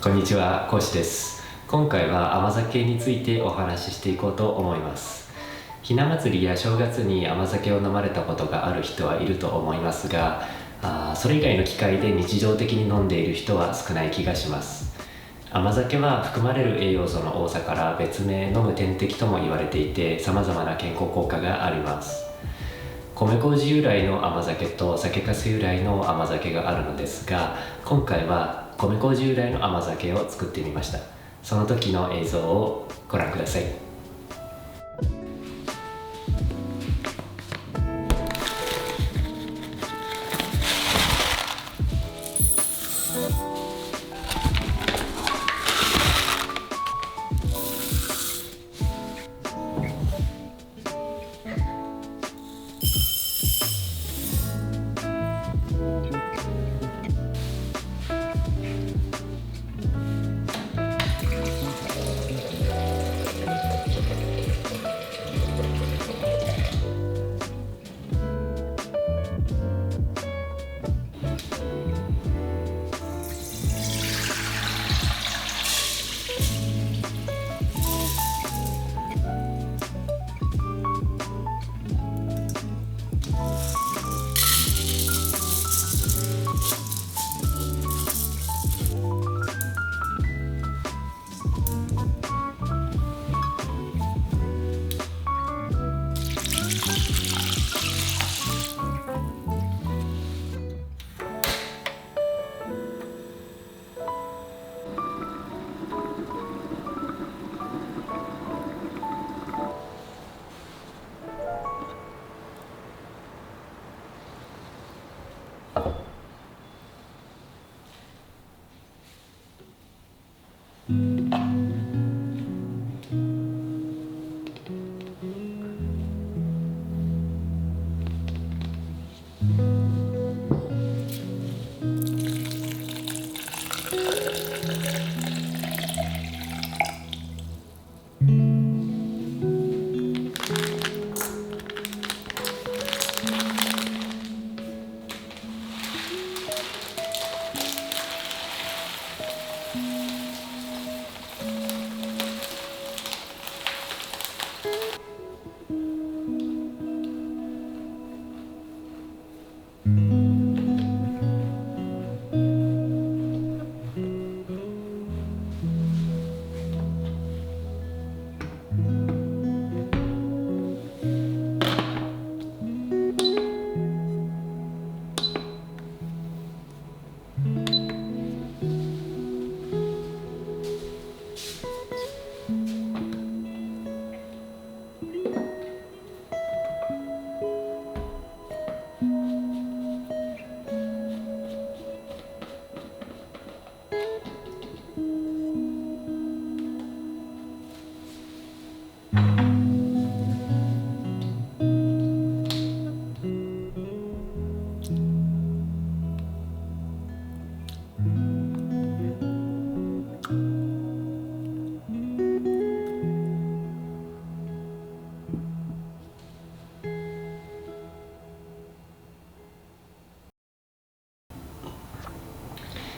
こんにちは、講師です。今回は甘酒についてお話ししていこうと思います。ひな祭りや正月に甘酒を飲まれたことがある人はいると思いますが、それ以外の機会で日常的に飲んでいる人は少ない気がします。甘酒は含まれる栄養素の多さから別名飲む点滴とも言われていて、様々な健康効果があります。米麹由来の甘酒と酒粕由来の甘酒があるのですが、今回は米麹由来の甘酒を作ってみました。その時の映像をご覧ください。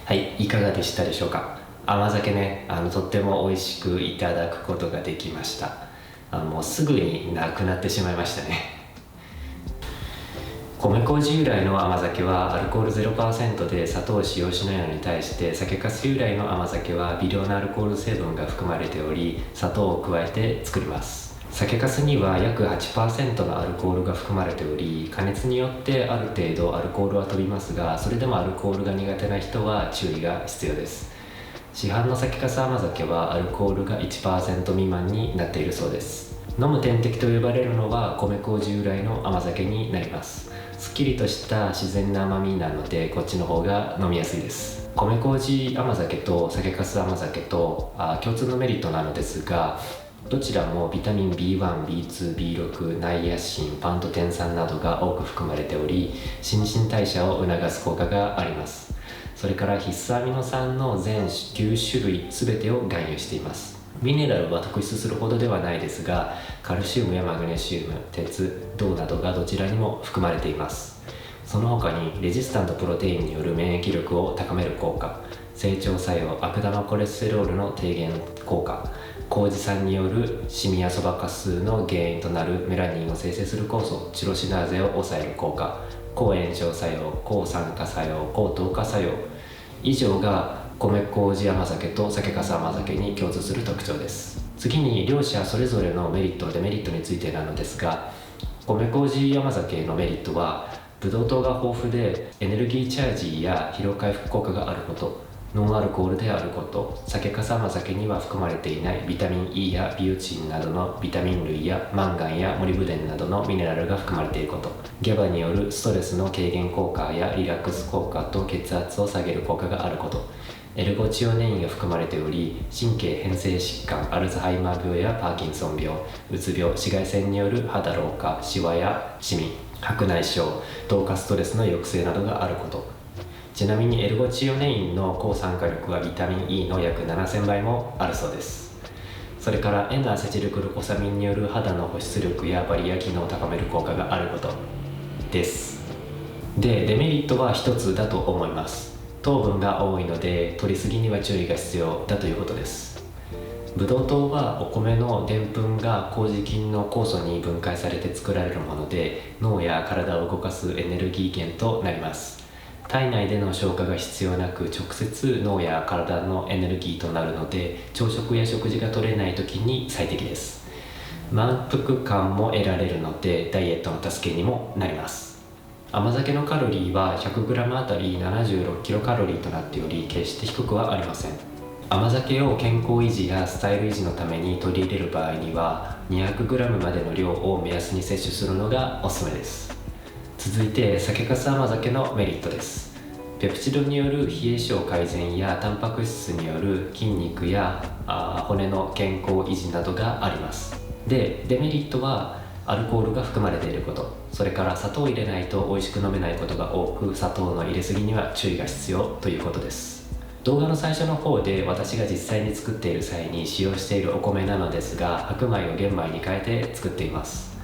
はい、いかがでしたでしょうか。甘酒ね、とっても美味しくいただくことができました。もうすぐになくなってしまいましたね。米麹由来の甘酒はアルコール 0% で砂糖を使用しないのに対して、酒粕由来の甘酒は微量のアルコール成分が含まれており、砂糖を加えて作ります。酒粕には約 8% のアルコールが含まれており、加熱によってある程度アルコールは飛びますが、それでもアルコールが苦手な人は注意が必要です。市販の酒粕甘酒はアルコールが 1% 未満になっているそうです。飲む点滴と呼ばれるのは米麹由来の甘酒になります。すっきりとした自然な甘みなので、こっちの方が飲みやすいです。米麹甘酒と酒粕甘酒と共通のメリットなのですが、どちらもビタミン B1、B2、B6、ナイアシン、パントテン酸などが多く含まれており、新陳代謝を促す効果があります。それから必須アミノ酸の全9種類全てを含有しています。ミネラルは特筆するほどではないですが、カルシウムやマグネシウム、鉄、銅などがどちらにも含まれています。その他にレジスタントプロテインによる免疫力を高める効果、整腸作用、悪玉コレステロールの低減効果、麹酸によるシミやそばかすの原因となるメラニンを生成する酵素チロシナーゼを抑える効果、抗炎症作用、抗酸化作用、抗糖化作用、以上が米麹甘酒と酒粕甘酒に共通する特徴です。次に両者それぞれのメリットデメリットについてなのですが、米麹甘酒のメリットはブドウ糖が豊富でエネルギーチャージや疲労回復効果があること、ノンアルコールであること、酒粕甘酒には含まれていないビタミン E やビオチンなどのビタミン類やマンガンやモリブデンなどのミネラルが含まれていること、GABA によるストレスの軽減効果やリラックス効果と血圧を下げる効果があること、エルゴチオネインが含まれており、神経変性疾患、アルツハイマー病やパーキンソン病、うつ病、紫外線による肌老化、シワやシミ、白内障、同化ストレスの抑制などがあること。ちなみにエルゴチオネインの抗酸化力はビタミン E の約7000倍もあるそうです。それから N アセチルグルコサミンによる肌の保湿力やバリア機能を高める効果があることです。で、デメリットは一つだと思います。糖分が多いので摂りすぎには注意が必要だということです。ブドウ糖はお米のでんぷんが麹菌の酵素に分解されて作られるもので、脳や体を動かすエネルギー源となります。体内での消化が必要なく、直接脳や体のエネルギーとなるので、朝食や食事が取れない時に最適です。満腹感も得られるのでダイエットの助けにもなります。甘酒のカロリーは 100g あたり 76kcal となっており、決して低くはありません。甘酒を健康維持やスタイル維持のために取り入れる場合には 200g までの量を目安に摂取するのがおすすめです。続いて酒粕甘酒のメリットです。ペプチドによる冷え性改善やタンパク質による筋肉や骨の健康維持などがあります。で、デメリットはアルコールが含まれていること、それから砂糖を入れないと美味しく飲めないことが多く、砂糖の入れすぎには注意が必要ということです。動画の最初の方で私が実際に作っている際に使用しているお米なのですが、白米を玄米に変えて作っています。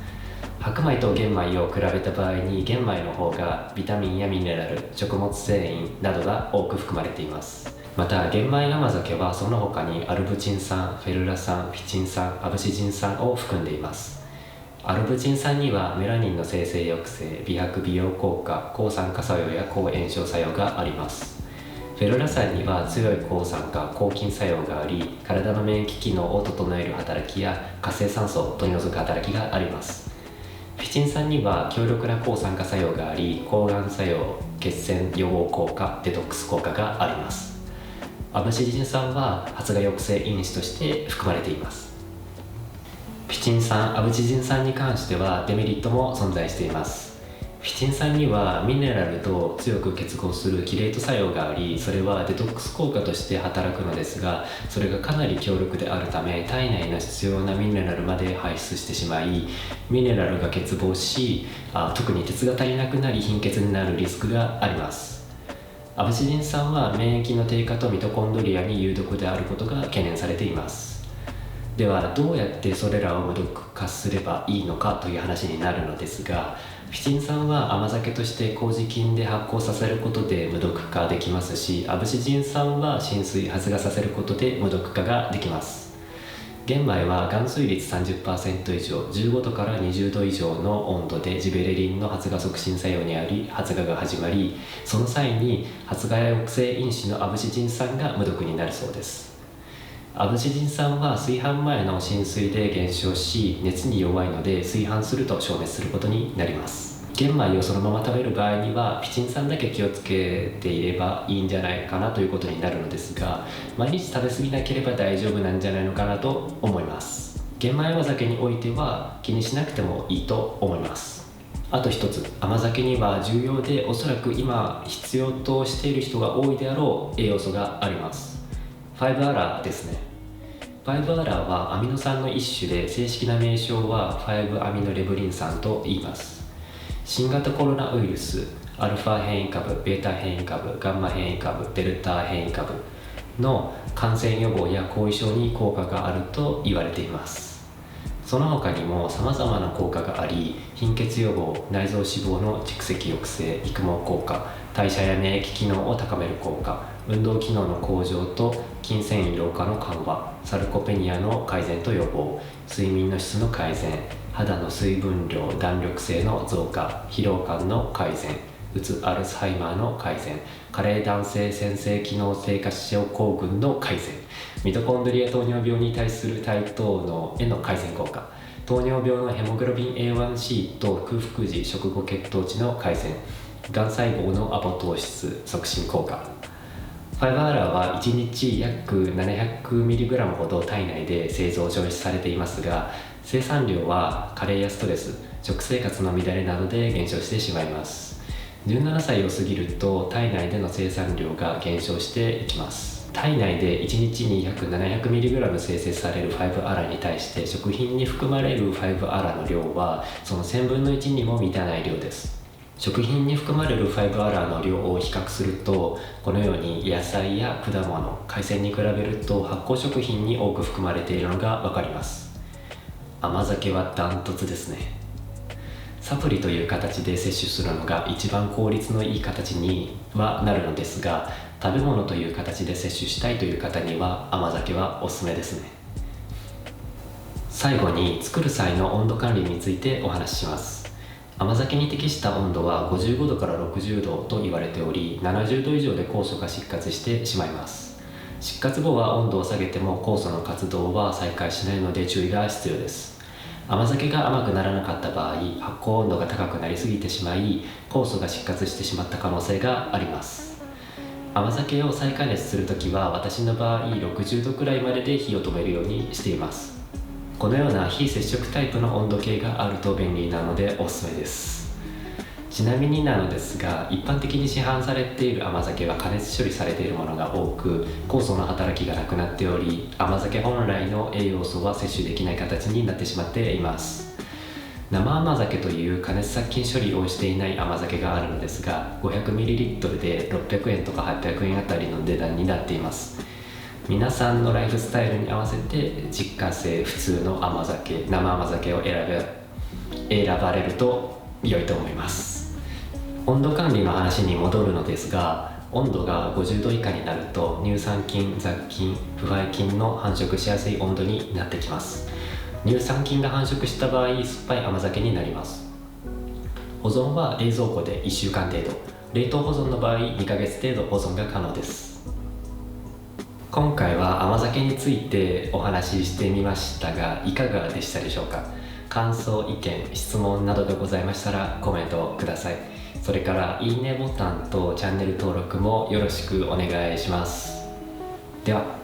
白米と玄米を比べた場合に玄米の方がビタミンやミネラル、食物繊維などが多く含まれています。また玄米甘酒はその他にアルブチン酸、フェルラ酸、フィチン酸、アブシジン酸を含んでいます。アルブチン酸にはメラニンの生成抑制、美白美容効果、抗酸化作用や抗炎症作用があります。フェルラ酸には強い抗酸化・抗菌作用があり、体の免疫機能を整える働きや活性酸素を取り除く働きがあります。フィチン酸には強力な抗酸化作用があり、抗がん作用、血栓予防効果、デトックス効果があります。アブシジン酸は発芽抑制因子として含まれています。フィチン酸、アブシジン酸に関してはデメリットも存在しています。フィチン酸にはミネラルと強く結合するキレート作用があり、それはデトックス効果として働くのですが、それがかなり強力であるため体内の必要なミネラルまで排出してしまい、ミネラルが欠乏し、特に鉄が足りなくなり貧血になるリスクがあります。アブシジン酸は免疫の低下とミトコンドリアに有毒であることが懸念されています。ではどうやってそれらを無毒化すればいいのかという話になるのですが、フィチン酸は甘酒として麹菌で発酵させることで無毒化できますし、アブシジン酸は浸水発芽させることで無毒化ができます。玄米は含水率 30% 以上、15度から20度以上の温度でジベレリンの発芽促進作用にあり発芽が始まり、その際に発芽抑制因子のアブシジン酸が無毒になるそうです。アブシジン酸は炊飯前の浸水で減少し、熱に弱いので炊飯すると消滅することになります。玄米をそのまま食べる場合にはフィチン酸だけ気をつけていればいいんじゃないかなということになるのですが、毎日食べ過ぎなければ大丈夫なんじゃないのかなと思います。玄米甘酒においては気にしなくてもいいと思います。あと一つ、甘酒には重要でおそらく今必要としている人が多いであろう栄養素があります。5アラですね。5アラはアミノ酸の一種で、正式な名称は5アミノレブリン酸と言います。新型コロナウイルス、アルファ変異株、ベータ変異株、ガンマ変異株、デルタ変異株の感染予防や後遺症に効果があると言われています。その他にも様々な効果があり、貧血予防、内臓脂肪の蓄積抑制、育毛効果、代謝や免疫機能を高める効果、運動機能の向上と筋繊維老化の緩和、サルコペニアの改善と予防、睡眠の質の改善、肌の水分量弾力性の増加、疲労感の改善、うつアルツハイマーの改善、加齢男性先生機能低下症候群の改善、ミトコンドリア糖尿病に対する対等脳への改善効果、糖尿病のヘモグロビン A1C と空腹時食後血糖値の改善、がん細胞のアポトーシス促進効果。5-ALA は1日約 700mg ほど体内で製造消費されていますが、生産量は加齢やストレス、食生活の乱れなどで減少してしまいます。17歳を過ぎると体内での生産量が減少していきます。体内で1日に約 700mg 生成される 5-ALA に対して食品に含まれる 5-ALA の量はその1000分の1にも満たない量です。食品に含まれる 5-ALA の量を比較すると、このように野菜や果物、海鮮に比べると発酵食品に多く含まれているのがわかります。甘酒はダントツですね。サプリという形で摂取するのが一番効率のいい形にはなるのですが、食べ物という形で摂取したいという方には甘酒はおすすめですね。最後に作る際の温度管理についてお話しします。甘酒に適した温度は55度から60度と言われており、70度以上で酵素が失活してしまいます。失活後は温度を下げても酵素の活動は再開しないので注意が必要です。甘酒が甘くならなかった場合、発酵温度が高くなりすぎてしまい、酵素が失活してしまった可能性があります。甘酒を再加熱するときは私の場合60度くらいまでで火を止めるようにしています。このような非接触タイプの温度計があると便利なのでおすすめです。ちなみになのですが、一般的に市販されている甘酒は加熱処理されているものが多く、酵素の働きがなくなっており、甘酒本来の栄養素は摂取できない形になってしまっています。生甘酒という加熱殺菌処理をしていない甘酒があるのですが、 500ml で600円とか800円あたりの値段になっています。皆さんのライフスタイルに合わせて自家製普通の甘酒、生甘酒を選ばれると良いと思います。温度管理の話に戻るのですが、温度が50度以下になると乳酸菌、雑菌、腐敗菌の繁殖しやすい温度になってきます。乳酸菌が繁殖した場合、酸っぱい甘酒になります。保存は冷蔵庫で1週間程度、冷凍保存の場合2ヶ月程度保存が可能です。今回は甘酒についてお話ししてみましたが、いかがでしたでしょうか。感想、意見、質問などがございましたらコメントをください。それからいいねボタンとチャンネル登録もよろしくお願いします。では。